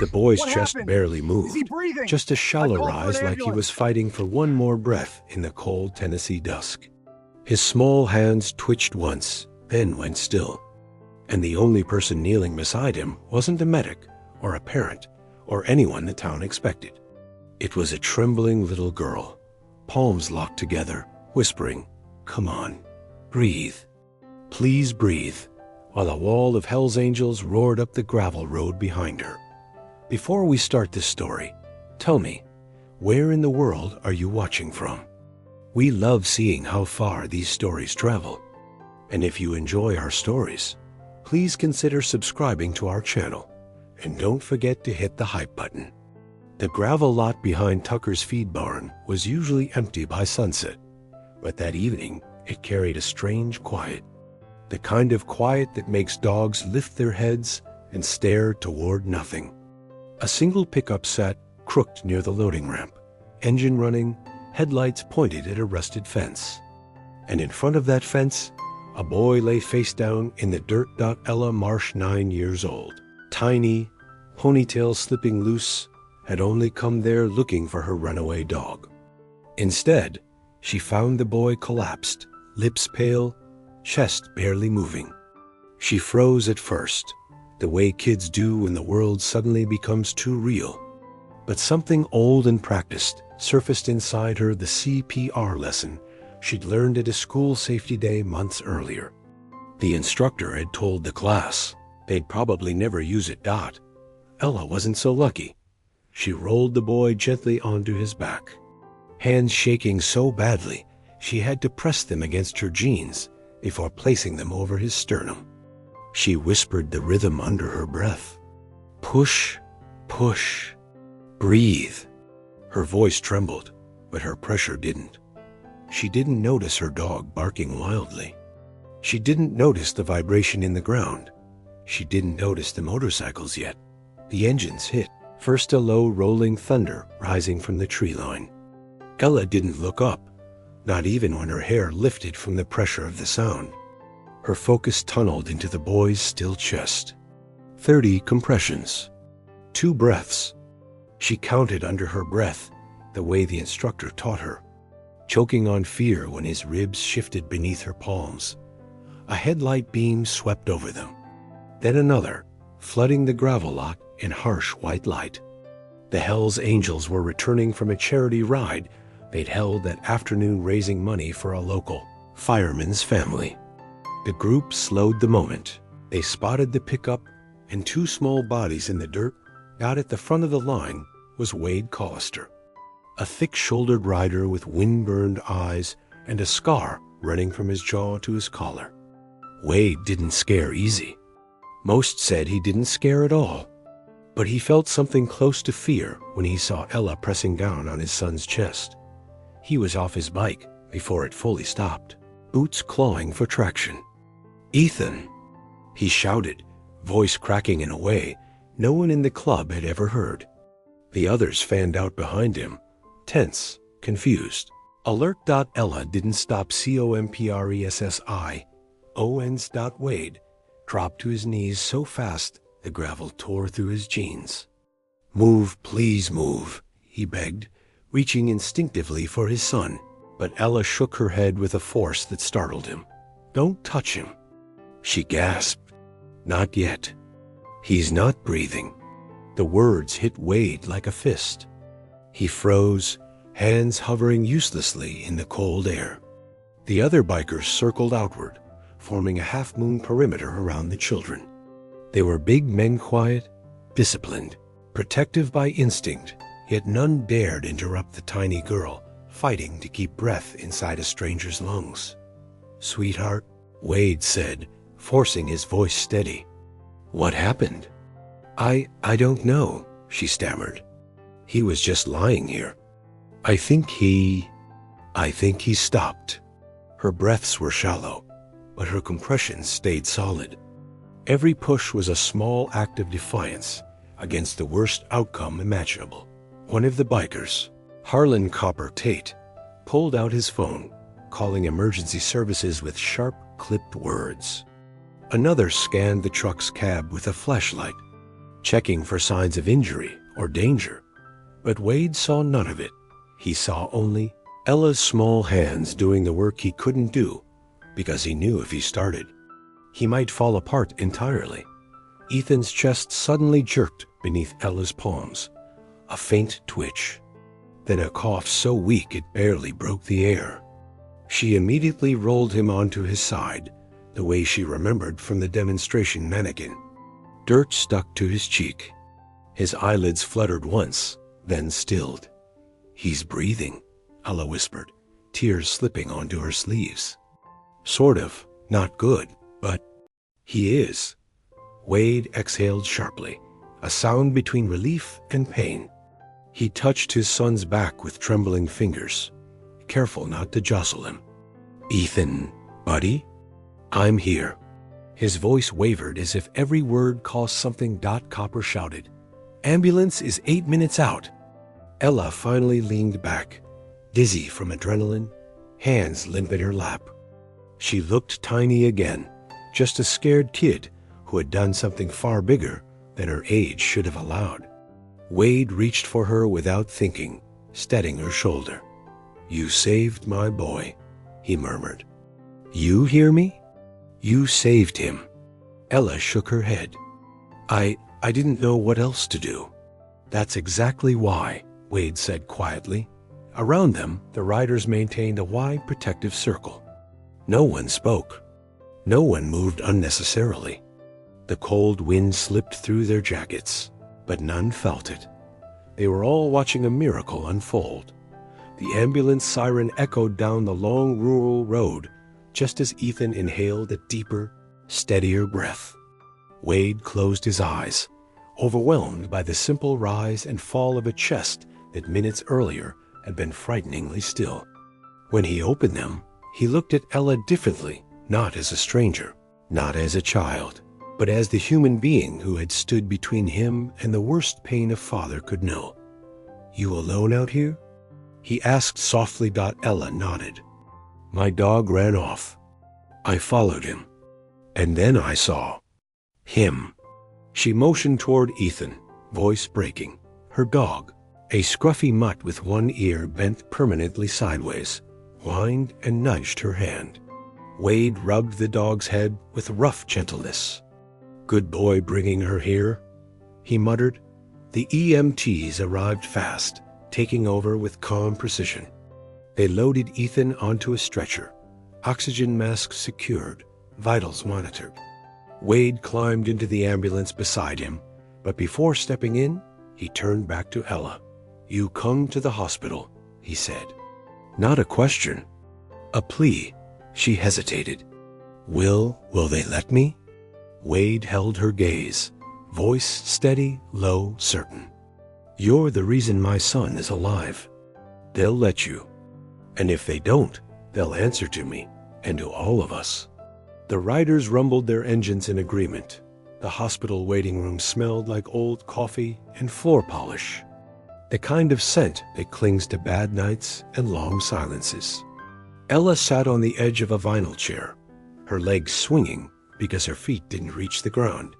The boy's What chest happened? barely Is moved, he breathing? just a shallow called for an rise like he ambulance. was fighting for one more breath in the cold Tennessee dusk. His small hands twitched once, then went still. And the only person kneeling beside him wasn't a medic or a parent or anyone the town expected. It was a trembling little girl, palms locked together, whispering, "Come on, breathe. Please breathe," while a wall of Hell's Angels roared up the gravel road behind her. Before we start this story, tell me, where in the world are you watching from? We love seeing how far these stories travel. And if you enjoy our stories, please consider subscribing to our channel. And don't forget to hit the hype button. The gravel lot behind Tucker's feed barn was usually empty by sunset, but that evening it carried a strange quiet. The kind of quiet that makes dogs lift their heads and stare toward nothing. A single pickup sat crooked near the loading ramp, engine running, headlights pointed at a rusted fence. And in front of that fence, a boy lay face down in the dirt. Ella Marsh, 9 years old, tiny, ponytail slipping loose, had only come there looking for her runaway dog. Instead, she found the boy collapsed, lips pale, chest barely moving. She froze at first, the way kids do when the world suddenly becomes too real. But something old and practiced surfaced inside her, the CPR lesson she'd learned at a school safety day months earlier. The instructor had told the class they'd probably never use it. Ella wasn't so lucky. She rolled the boy gently onto his back, hands shaking so badly she had to press them against her jeans before placing them over his sternum. She whispered the rhythm under her breath. "Push, push, breathe." Her voice trembled, but her pressure didn't. She didn't notice her dog barking wildly. She didn't notice the vibration in the ground. She didn't notice the motorcycles yet. The engines hit, first a low rolling thunder rising from the tree line. Ella didn't look up, not even when her hair lifted from the pressure of the sound. Her focus tunneled into the boy's still chest. 30 compressions. 2 breaths. She counted under her breath, the way the instructor taught her, choking on fear when his ribs shifted beneath her palms. A headlight beam swept over them. Then another, flooding the gravel lot in harsh white light. The Hell's Angels were returning from a charity ride they'd held that afternoon, raising money for a local fireman's family. The group slowed the moment. They spotted the pickup and 2 small bodies in the dirt. Out at the front of the line was Wade Collister, a thick-shouldered rider with wind-burned eyes and a scar running from his jaw to his collar. Wade didn't scare easy. Most said he didn't scare at all. But he felt something close to fear when he saw Ella pressing down on his son's chest. He was off his bike before it fully stopped, boots clawing for traction. "Ethan!" he shouted, voice cracking in a way no one in the club had ever heard. The others fanned out behind him, tense, confused. Alert. Ella didn't stop. Compressions's. Wade dropped to his knees so fast the gravel tore through his jeans. "Move, please move," he begged, reaching instinctively for his son. But Ella shook her head with a force that startled him. "Don't touch him." She gasped. "Not yet. He's not breathing." The words hit Wade like a fist. He froze, hands hovering uselessly in the cold air. The other bikers circled outward, forming a half-moon perimeter around the children. They were big men, quiet, disciplined, protective by instinct, yet none dared interrupt the tiny girl fighting to keep breath inside a stranger's lungs. "Sweetheart," Wade said, forcing his voice steady. "What happened?" I don't know," she stammered. "He was just lying here. I think he stopped." Her breaths were shallow, but her compressions stayed solid. Every push was a small act of defiance against the worst outcome imaginable. One of the bikers, Harlan Copper Tate, pulled out his phone, calling emergency services with sharp, clipped words. Another scanned the truck's cab with a flashlight. checking for signs of injury or danger. But Wade saw none of it. He saw only Ella's small hands doing the work he couldn't do because he knew if he started, he might fall apart entirely. Ethan's chest suddenly jerked beneath Ella's palms, a faint twitch, then a cough so weak it barely broke the air. She immediately rolled him onto his side, the way she remembered from the demonstration mannequin. Dirt stuck to his cheek. His eyelids fluttered once, then stilled. "He's breathing," Ella whispered, tears slipping onto her sleeves. "Sort of. Not good, but he is." Wade exhaled sharply, a sound between relief and pain. He touched his son's back with trembling fingers, careful not to jostle him. "Ethan, buddy, I'm here." His voice wavered as if every word cost something. Copper shouted, "Ambulance is 8 minutes out." Ella finally leaned back, dizzy from adrenaline, hands limp in her lap. She looked tiny again, just a scared kid who had done something far bigger than her age should have allowed. Wade reached for her without thinking, steadying her shoulder. "You saved my boy," he murmured. "You hear me? You saved him." Ella shook her head. I didn't know what else to do." "That's exactly why," Wade said quietly. Around them, the riders maintained a wide protective circle. No one spoke. No one moved unnecessarily. The cold wind slipped through their jackets, but none felt it. They were all watching a miracle unfold. The ambulance siren echoed down the long rural road just as Ethan inhaled a deeper, steadier breath. Wade closed his eyes, overwhelmed by the simple rise and fall of a chest that minutes earlier had been frighteningly still. When he opened them, he looked at Ella differently, not as a stranger, not as a child, but as the human being who had stood between him and the worst pain a father could know. "You alone out here?" he asked softly. Ella nodded. "My dog ran off. I followed him. And then I saw him." She motioned toward Ethan, voice breaking. Her dog, a scruffy mutt with one ear bent permanently sideways, whined and nudged her hand. Wade rubbed the dog's head with rough gentleness. "Good boy bringing her here," he muttered. The EMTs arrived fast, taking over with calm precision. They loaded Ethan onto a stretcher, oxygen mask secured, vitals monitored. Wade climbed into the ambulance beside him, but before stepping in, he turned back to Ella. "You come to the hospital," he said. Not a question, a plea. She hesitated. Will they let me?" Wade held her gaze, voice steady, low, certain. "You're the reason my son is alive. They'll let you. And if they don't, they'll answer to me and to all of us." The riders rumbled their engines in agreement. The hospital waiting room smelled like old coffee and floor polish, the kind of scent that clings to bad nights and long silences. Ella sat on the edge of a vinyl chair, her legs swinging because her feet didn't reach the ground.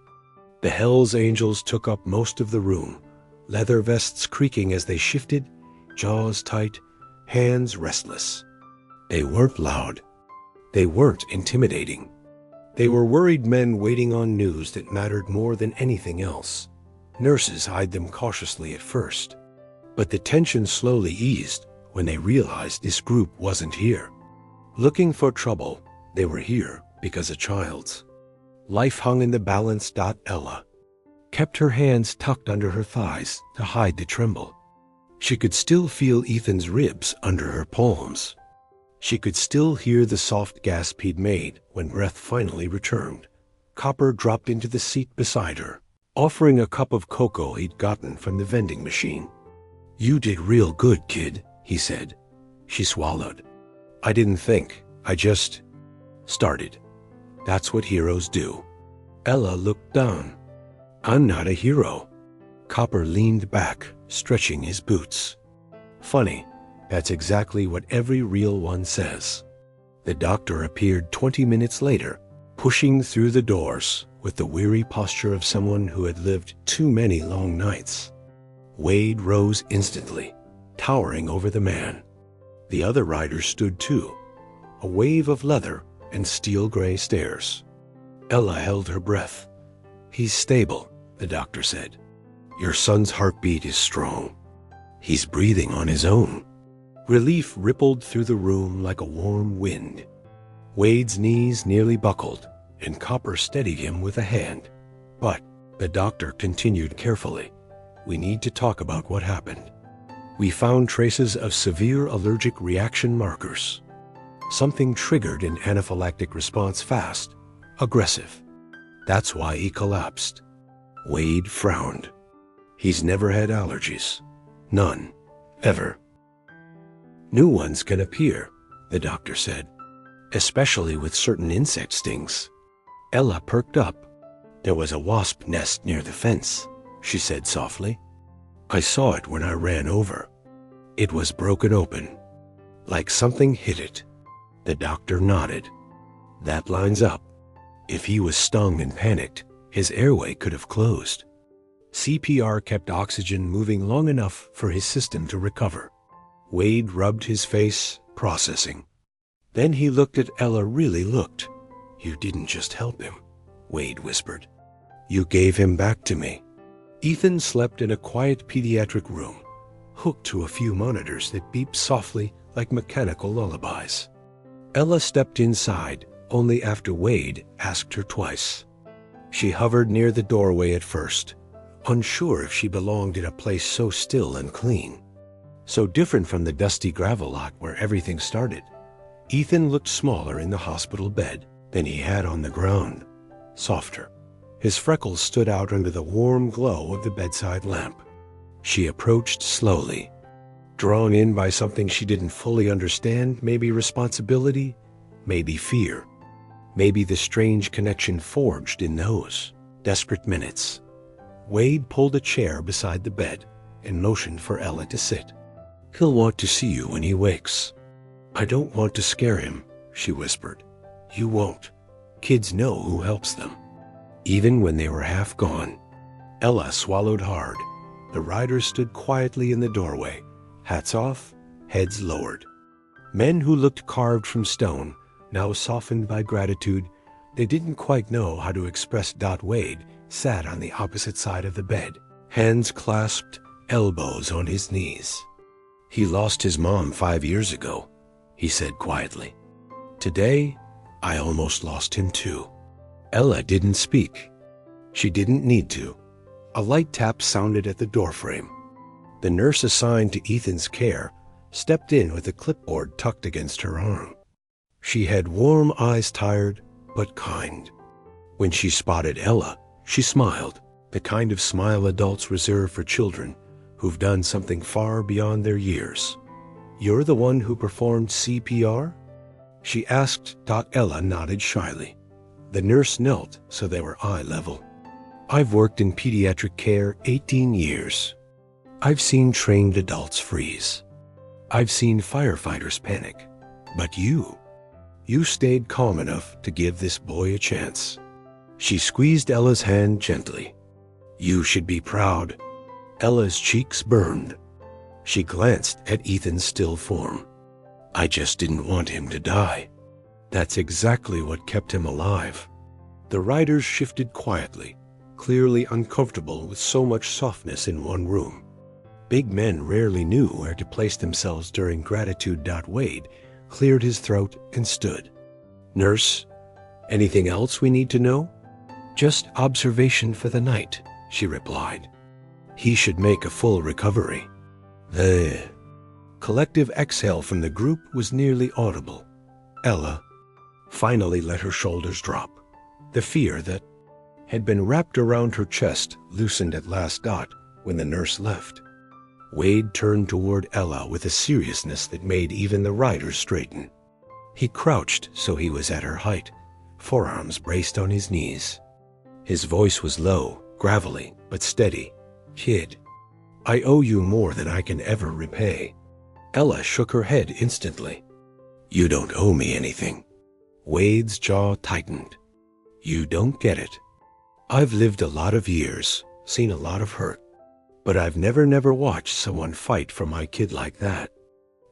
The hellsangels took up most of the room, leather vests creaking as they shifted, jaws tight, hands restless. They weren't loud. They weren't intimidating. They were worried men waiting on news that mattered more than anything else. Nurses eyed them cautiously at first, but the tension slowly eased when they realized this group wasn't here looking for trouble. They were here because a child's life hung in the balance. Ella kept her hands tucked under her thighs to hide the tremble. She could still feel Ethan's ribs under her palms. She could still hear the soft gasp he'd made when breath finally returned. Copper dropped into the seat beside her, offering a cup of cocoa he'd gotten from the vending machine. "You did real good, kid," he said. She swallowed. "I didn't think. I just started. That's what heroes do." Ella looked down. "I'm not a hero." Copper leaned back, stretching his boots. "Funny, that's exactly what every real one says." The doctor appeared 20 minutes later, pushing through the doors with the weary posture of someone who had lived too many long nights. Wade rose instantly, towering over the man. The other riders stood too, a wave of leather and steel-gray stairs. Ella held her breath. "He's stable," the doctor said. "Your son's heartbeat is strong. He's breathing on his own." Relief rippled through the room like a warm wind. Wade's knees nearly buckled, and Copper steadied him with a hand. "But," the doctor continued carefully, "we need to talk about what happened. We found traces of severe allergic reaction markers. Something triggered an anaphylactic response fast, aggressive. That's why he collapsed." Wade frowned. "He's never had allergies. None. Ever." "New ones can appear," the doctor said, "especially with certain insect stings." Ella perked up. "There was a wasp nest near the fence," she said softly. "I saw it when I ran over. It was broken open, like something hit it." The doctor nodded. "That lines up. If he was stung and panicked, his airway could have closed." CPR kept oxygen moving long enough for his system to recover. Wade rubbed his face, processing. Then he looked at Ella, really looked. "You didn't just help him," Wade whispered. "You gave him back to me." Ethan slept in a quiet pediatric room, hooked to a few monitors that beeped softly like mechanical lullabies. Ella stepped inside only after Wade asked her twice. She hovered near the doorway at first, unsure if she belonged in a place so still and clean, so different from the dusty gravel lot where everything started. Ethan looked smaller in the hospital bed than he had on the ground, softer. His freckles stood out under the warm glow of the bedside lamp. She approached slowly, drawn in by something she didn't fully understand, maybe responsibility, maybe fear, maybe the strange connection forged in those desperate minutes. Wade pulled a chair beside the bed and motioned for Ella to sit. "He'll want to see you when he wakes." "I don't want to scare him," she whispered. "You won't. Kids know who helps them." Even when they were half gone, Ella swallowed hard. The riders stood quietly in the doorway, hats off, heads lowered. Men who looked carved from stone, now softened by gratitude. They didn't quite know how to express. Wade sat on the opposite side of the bed, hands clasped, elbows on his knees. "He lost his mom 5 years ago," he said quietly. "Today, I almost lost him too." Ella didn't speak. She didn't need to. A light tap sounded at the doorframe. The nurse assigned to Ethan's care stepped in with a clipboard tucked against her arm. She had warm eyes, tired but kind. When she spotted Ella, she smiled, the kind of smile adults reserve for children who've done something far beyond their years. "You're the one who performed CPR?" she asked. Ella nodded shyly. The nurse knelt so they were eye level. "I've worked in pediatric care 18 years. I've seen trained adults freeze. I've seen firefighters panic. But you stayed calm enough to give this boy a chance." She squeezed Ella's hand gently. "You should be proud." Ella's cheeks burned. She glanced at Ethan's still form. "I just didn't want him to die. That's exactly what kept him alive." The riders shifted quietly, clearly uncomfortable with so much softness in one room. Big men rarely knew where to place themselves during gratitude. Wade cleared his throat and stood. "Nurse, anything else we need to know?" "Just observation for the night," she replied. "He should make a full recovery." The collective exhale from the group was nearly audible. Ella finally let her shoulders drop. The fear that had been wrapped around her chest loosened at last. When the nurse left, Wade turned toward Ella with a seriousness that made even the riders straighten. He crouched so he was at her height, forearms braced on his knees. His voice was low, gravelly, but steady. "Kid, I owe you more than I can ever repay." Ella shook her head instantly. "You don't owe me anything." Wade's jaw tightened. You don't get it. I've lived a lot of years, seen a lot of hurt, but I've never watched someone fight for my kid like that.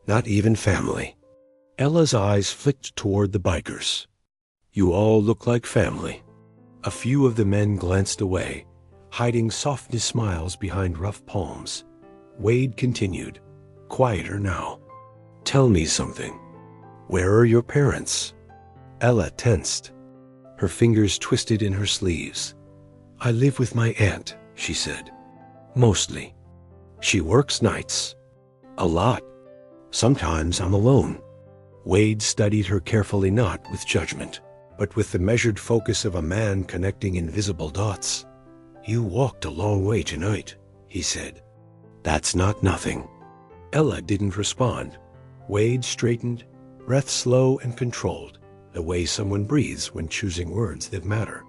Not even family. Ella's eyes flicked toward the bikers. You all look like family. A few of the men glanced away, hiding softness smiles behind rough palms. Wade continued, quieter now. Tell me something. Where are your parents? Ella tensed. Her fingers twisted in her sleeves. I live with my aunt, she said. Mostly. She works nights. A lot. Sometimes I'm alone. Wade studied her carefully, not with judgment, but with the measured focus of a man connecting invisible dots. You walked a long way tonight, he said. That's not nothing. Ella didn't respond. Wade straightened, breath slow and controlled, the way someone breathes when choosing words that matter.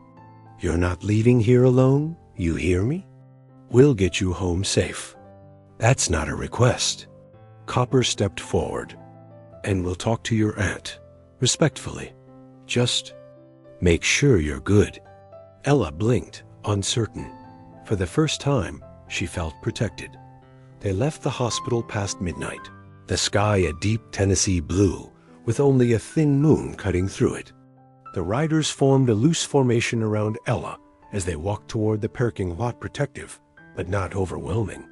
You're not leaving here alone, you hear me? We'll get you home safe. That's not a request. Copper stepped forward. And we'll talk to your aunt, respectfully. Just make sure you're good. Ella blinked, uncertain. For the first time, she felt protected. They left the hospital past midnight, the sky a deep Tennessee blue, with only a thin moon cutting through it. The riders formed a loose formation around Ella as they walked toward the parking lot, protective, but not overwhelming.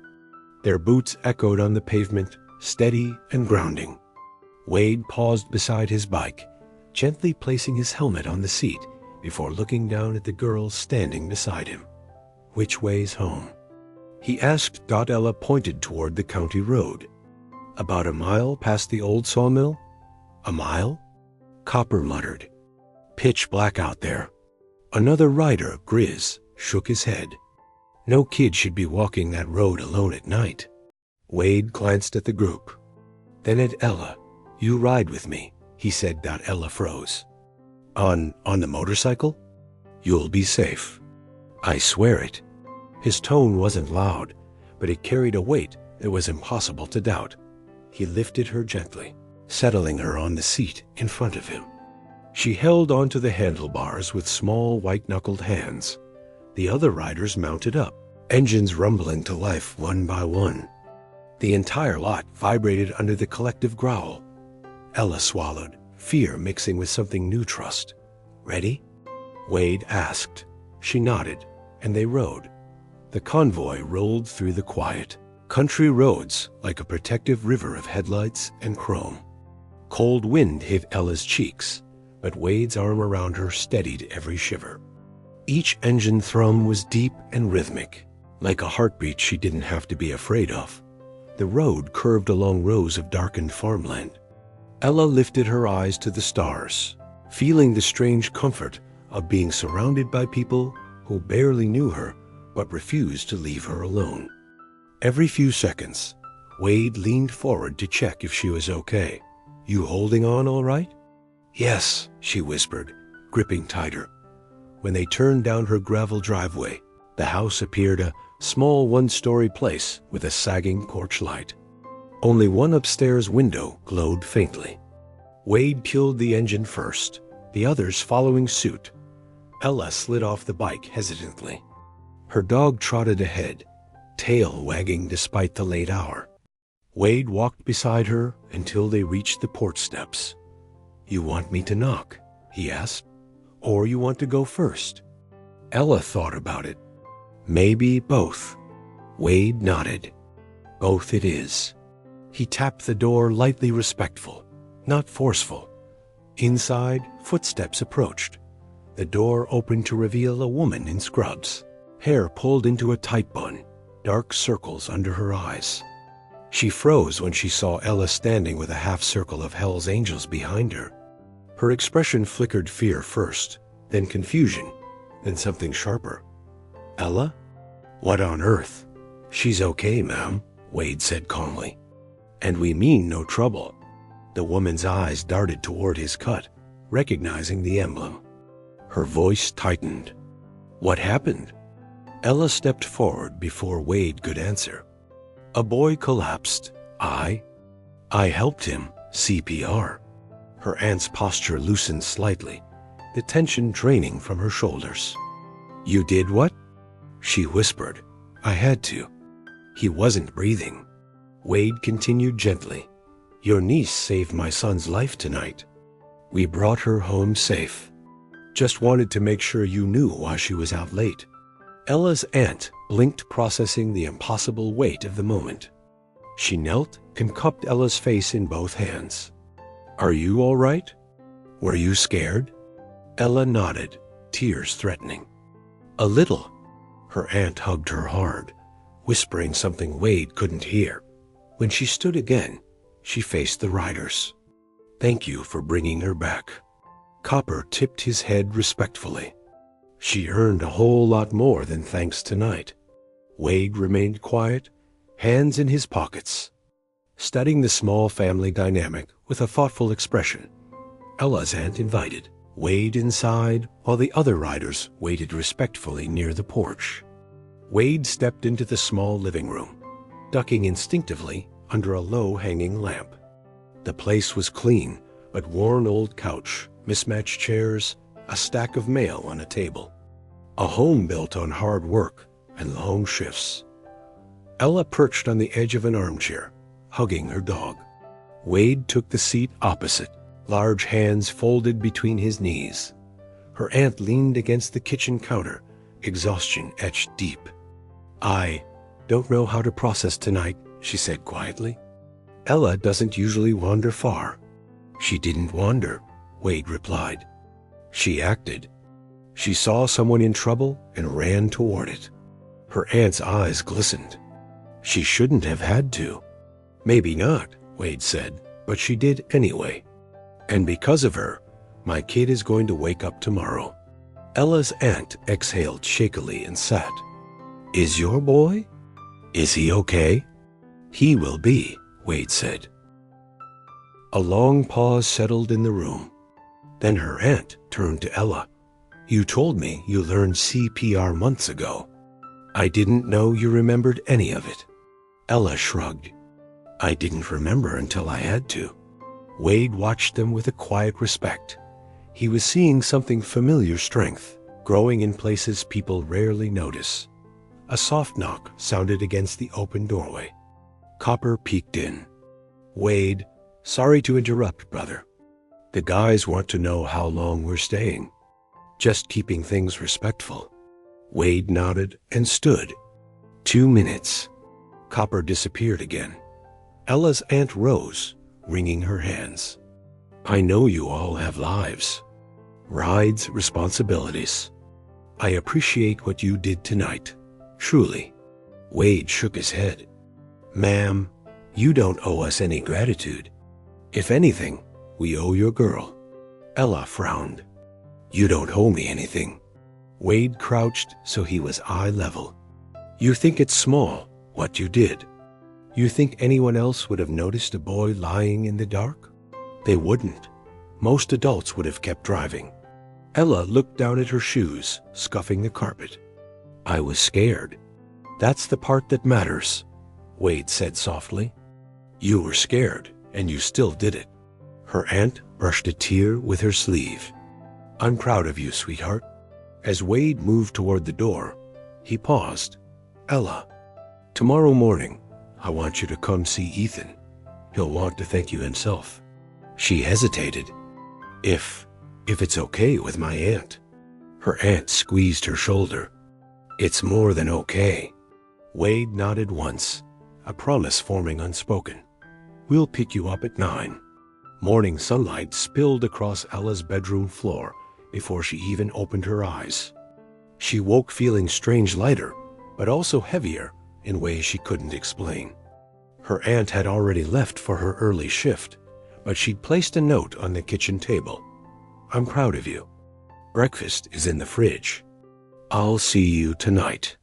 Their boots echoed on the pavement, steady and grounding. Wade paused beside his bike, gently placing his helmet on the seat before looking down at the girl standing beside him. Which way's home? He asked. Ella pointed toward the county road. About a mile past the old sawmill? A mile? Copper muttered. Pitch black out there. Another rider, Grizz, shook his head. No kid should be walking that road alone at night. Wade glanced at the group, then at Ella. You ride with me, he said. Ella froze. On the motorcycle? You'll be safe. I swear it. His tone wasn't loud, but it carried a weight that was impossible to doubt. He lifted her gently, settling her on the seat in front of him. She held onto the handlebars with small white-knuckled hands. The other riders mounted up, engines rumbling to life one by one. The entire lot vibrated under the collective growl. Ella swallowed, fear mixing with something new trust. Ready? Wade asked. She nodded, and they rode. The convoy rolled through the quiet, country roads like a protective river of headlights and chrome. Cold wind hit Ella's cheeks, but Wade's arm around her steadied every shiver. Each engine thrum was deep and rhythmic, like a heartbeat she didn't have to be afraid of. The road curved along rows of darkened farmland. Ella lifted her eyes to the stars, feeling the strange comfort of being surrounded by people who barely knew her but refused to leave her alone. Every few seconds, Wade leaned forward to check if she was okay. You holding on all right? Yes, she whispered, gripping tighter. When they turned down her gravel driveway, the house appeared a small one-story place with a sagging porch light. Only one upstairs window glowed faintly. Wade killed the engine first, the others following suit. Ella slid off the bike hesitantly. Her dog trotted ahead, tail wagging despite the late hour. Wade walked beside her until they reached the porch steps. You want me to knock? He asked. Or you want to go first? Ella thought about it. Maybe both. Wade nodded. Both it is. He tapped the door, lightly respectful, not forceful. Inside, footsteps approached. The door opened to reveal a woman in scrubs, hair pulled into a tight bun, dark circles under her eyes. She froze when she saw Ella standing with a half circle of Hell's Angels behind her. Her expression flickered fear first, then confusion, then something sharper. Ella? What on earth? She's okay, ma'am, Wade said calmly. And we mean no trouble. The woman's eyes darted toward his cut, recognizing the emblem. Her voice tightened. What happened? Ella stepped forward before Wade could answer. A boy collapsed. I helped him. CPR. Her aunt's posture loosened slightly, the tension draining from her shoulders. "You did what?" she whispered. "I had to." He wasn't breathing. Wade continued gently. "Your niece saved my son's life tonight. We brought her home safe. Just wanted to make sure you knew why she was out late." Ella's aunt blinked, processing the impossible weight of the moment. She knelt and cupped Ella's face in both hands. "Are you all right? Were you scared?" Ella nodded, tears threatening. "A little." Her aunt hugged her hard, whispering something Wade couldn't hear. When she stood again, she faced the riders. "Thank you for bringing her back." Copper tipped his head respectfully. "She earned a whole lot more than thanks tonight." Wade remained quiet, hands in his pockets, studying the small family dynamic with a thoughtful expression. Ella's aunt invited Wade inside while the other riders waited respectfully near the porch. Wade stepped into the small living room, ducking instinctively under a low-hanging lamp. The place was clean, but worn old couch, mismatched chairs, a stack of mail on a table. A home built on hard work and long shifts. Ella perched on the edge of an armchair, hugging her dog. Wade took the seat opposite, large hands folded between his knees. Her aunt leaned against the kitchen counter, exhaustion etched deep. "I don't know how to process tonight," she said quietly. "Ella doesn't usually wander far." "She didn't wander," Wade replied. "She acted. She saw someone in trouble and ran toward it." Her aunt's eyes glistened. "She shouldn't have had to." "Maybe not," Wade said, "but she did anyway. And because of her, my kid is going to wake up tomorrow." Ella's aunt exhaled shakily and sat. "Is your boy? Is he okay?" "He will be," Wade said. A long pause settled in the room. Then her aunt turned to Ella. "You told me you learned CPR months ago. I didn't know you remembered any of it." Ella shrugged. "I didn't remember until I had to." Wade watched them with a quiet respect. He was seeing something familiar: strength, growing in places people rarely notice. A soft knock sounded against the open doorway. Copper peeked in. "Wade, sorry to interrupt, brother. The guys want to know how long we're staying. Just keeping things respectful." Wade nodded and stood. 2 minutes. Copper disappeared again. Ella's aunt rose, wringing her hands. "I know you all have lives. Rides, responsibilities. I appreciate what you did tonight. Truly." Wade shook his head. "Ma'am, you don't owe us any gratitude. If anything, we owe your girl." Ella frowned. "You don't owe me anything." Wade crouched so he was eye level. "You think it's small, what you did? You think anyone else would have noticed a boy lying in the dark? They wouldn't. Most adults would have kept driving." Ella looked down at her shoes, scuffing the carpet. "I was scared." "That's the part that matters," Wade said softly. "You were scared, and you still did it." Her aunt brushed a tear with her sleeve. "I'm proud of you, sweetheart." As Wade moved toward the door, he paused. "Ella, tomorrow morning, I want you to come see Ethan. He'll want to thank you himself." She hesitated. If it's okay with my aunt." Her aunt squeezed her shoulder. "It's more than okay." Wade nodded once, a promise forming unspoken. "We'll pick you up at 9. Morning sunlight spilled across Ella's bedroom floor before she even opened her eyes. She woke feeling strange lighter, but also heavier in ways she couldn't explain. Her aunt had already left for her early shift, but she'd placed a note on the kitchen table. "I'm proud of you. Breakfast is in the fridge. I'll see you tonight.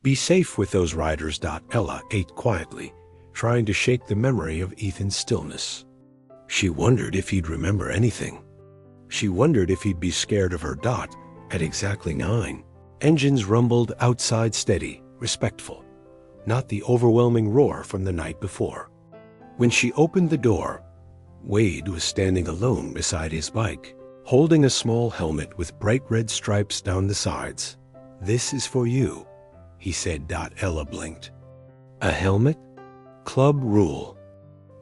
Be safe with those riders." Ella ate quietly, trying to shake the memory of Ethan's stillness. She wondered if he'd remember anything. She wondered if he'd be scared of her at exactly 9. Engines rumbled outside, steady, respectful, not the overwhelming roar from the night before. When she opened the door, Wade was standing alone beside his bike, holding a small helmet with bright red stripes down the sides. "This is for you," he said. Ella blinked. "A helmet? Club rule.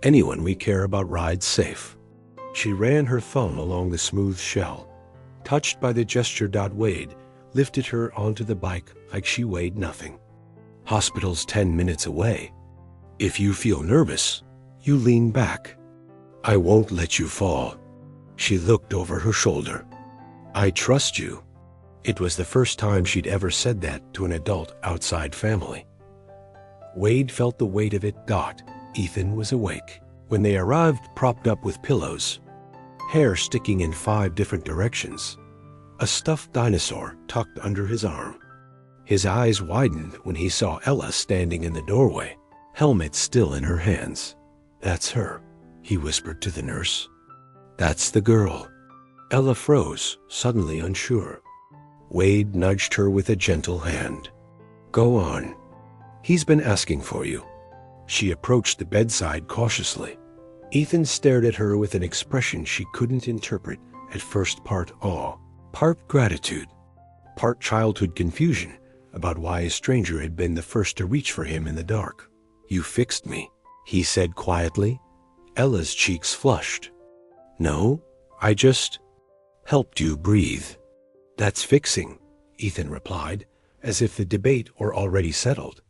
Anyone we care about rides safe." She ran her thumb along the smooth shell. Touched by the gesture, Wade lifted her onto the bike like she weighed nothing. "Hospital's 10 minutes away. If you feel nervous, you lean back. I won't let you fall." She looked over her shoulder. "I trust you." It was the first time she'd ever said that to an adult outside family. Wade felt the weight of it. Ethan was awake. When they arrived, propped up with pillows, hair sticking in 5 different directions, a stuffed dinosaur tucked under his arm. His eyes widened when he saw Ella standing in the doorway, helmet still in her hands. "That's her," he whispered to the nurse. "That's the girl." Ella froze, suddenly unsure. Wade nudged her with a gentle hand. "Go on. He's been asking for you." She approached the bedside cautiously. Ethan stared at her with an expression she couldn't interpret at first, part awe, part gratitude, part childhood confusion about why a stranger had been the first to reach for him in the dark. "You fixed me," he said quietly. Ella's cheeks flushed. "No, I just helped you breathe." "That's fixing," Ethan replied, as if the debate were already settled.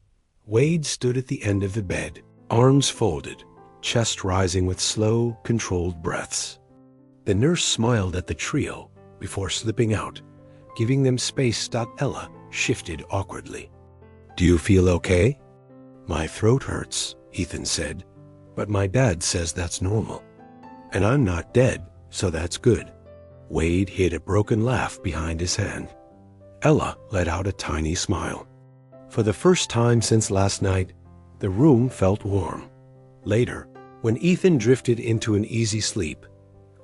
Wade stood at the end of the bed, arms folded, chest rising with slow, controlled breaths. The nurse smiled at the trio before slipping out, giving them space. Ella shifted awkwardly. "Do you feel okay?" "My throat hurts," Ethan said, "but my dad says that's normal. And I'm not dead, so that's good." Wade hid a broken laugh behind his hand. Ella let out a tiny smile. For the first time since last night, the room felt warm. Later, when Ethan drifted into an easy sleep,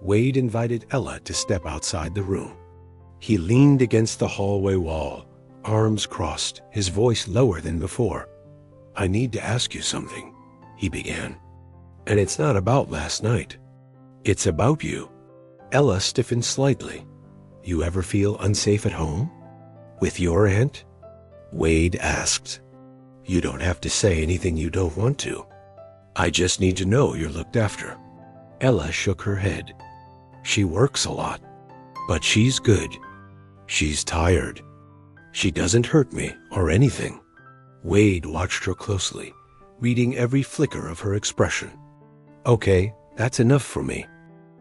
Wade invited Ella to step outside the room. He leaned against the hallway wall, arms crossed, his voice lower than before. "I need to ask you something," he began. "And it's not about last night. It's about you." Ella stiffened slightly. "You ever feel unsafe at home? With your aunt?" Wade asked. "You don't have to say anything you don't want to. I just need to know you're looked after." Ella shook her head. "She works a lot, but she's good. She's tired. She doesn't hurt me or anything." Wade watched her closely, reading every flicker of her expression. "Okay, that's enough for me."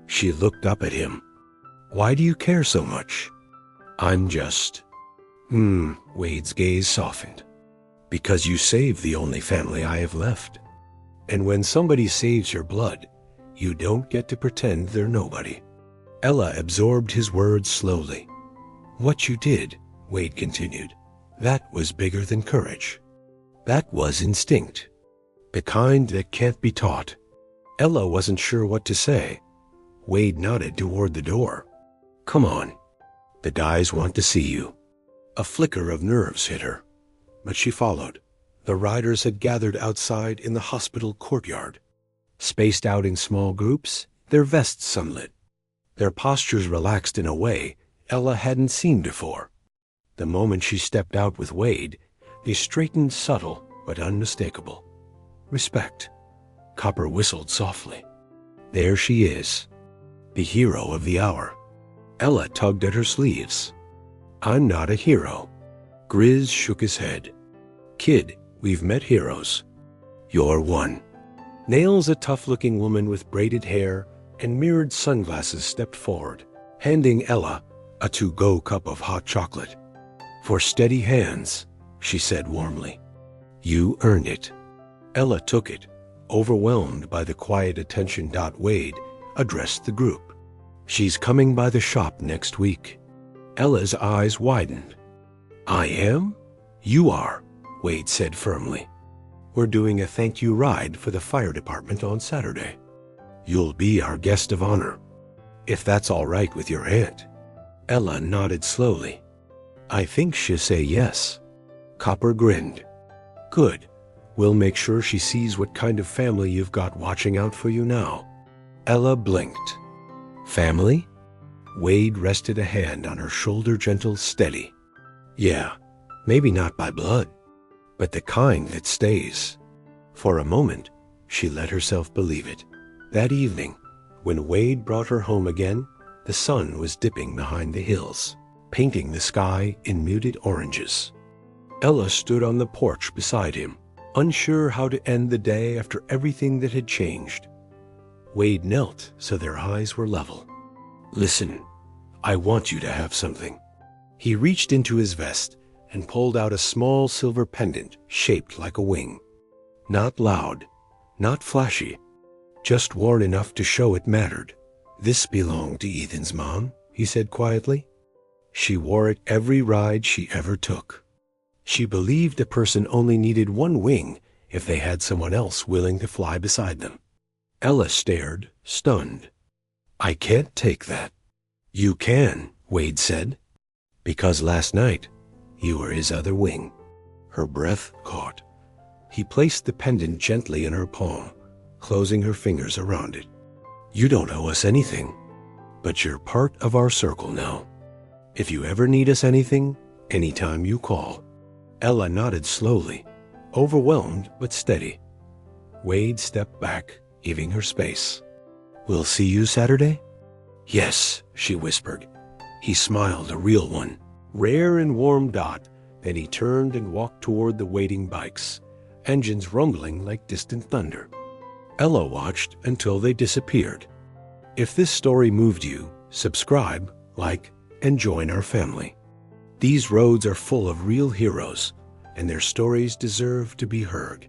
She looked up at him. "Why do you care so much?" "I'm just..." Wade's gaze softened. "Because you saved the only family I have left. And when somebody saves your blood, you don't get to pretend they're nobody." Ella absorbed his words slowly. "What you did," Wade continued, "that was bigger than courage. That was instinct. The kind that can't be taught." Ella wasn't sure what to say. Wade nodded toward the door. "Come on. The guys want to see you." A flicker of nerves hit her, but she followed. The riders had gathered outside in the hospital courtyard, spaced out in small groups, their vests sunlit, their postures relaxed in a way Ella hadn't seen before. The moment she stepped out with Wade, they straightened, subtle but unmistakable. "Respect." Copper whistled softly. "There she is, the hero of the hour." Ella tugged at her sleeves. "I'm not a hero." Grizz shook his head. "Kid, we've met heroes. You're one." Nails, a tough-looking woman with braided hair and mirrored sunglasses, stepped forward, handing Ella a to-go cup of hot chocolate. "For steady hands," she said warmly. "You earned it." Ella took it, overwhelmed by the quiet attention. Wade addressed the group. "She's coming by the shop next week." Ella's eyes widened. "I am? You are," Wade said firmly. "We're doing a thank you ride for the fire department on Saturday. You'll be our guest of honor, if that's all right with your aunt." Ella nodded slowly. "I think she'll say yes." Copper grinned. "Good. We'll make sure she sees what kind of family you've got watching out for you now." Ella blinked. "Family?" Wade rested a hand on her shoulder, gentle, steady. Yeah, maybe not by blood, but the kind that stays. For a moment, she let herself believe it. That evening, when Wade brought her home again, the sun was dipping behind the hills, painting the sky in muted oranges. Ella stood on the porch beside him, unsure how to end the day after everything that had changed. Wade knelt so their eyes were level. Listen, I want you to have something. He reached into his vest and pulled out a small silver pendant shaped like a wing. Not loud, not flashy, just worn enough to show it mattered. This belonged to Ethan's mom, he said quietly. She wore it every ride she ever took. She believed a person only needed one wing if they had someone else willing to fly beside them. Ella stared, stunned. I can't take that. You can, Wade said, because last night you were his other wing. Her breath caught. He placed the pendant gently in her palm, closing her fingers around it. You don't owe us anything, but you're part of our circle now. If you ever need us anything, anytime you call. Ella nodded slowly, overwhelmed but steady. Wade stepped back, giving her space. We'll see you Saturday? Yes, she whispered. He smiled, a real one, rare and warm dot. Then he turned and walked toward the waiting bikes, engines rumbling like distant thunder. Ella watched until they disappeared. If this story moved you, subscribe, like, and join our family. These roads are full of real heroes, and their stories deserve to be heard.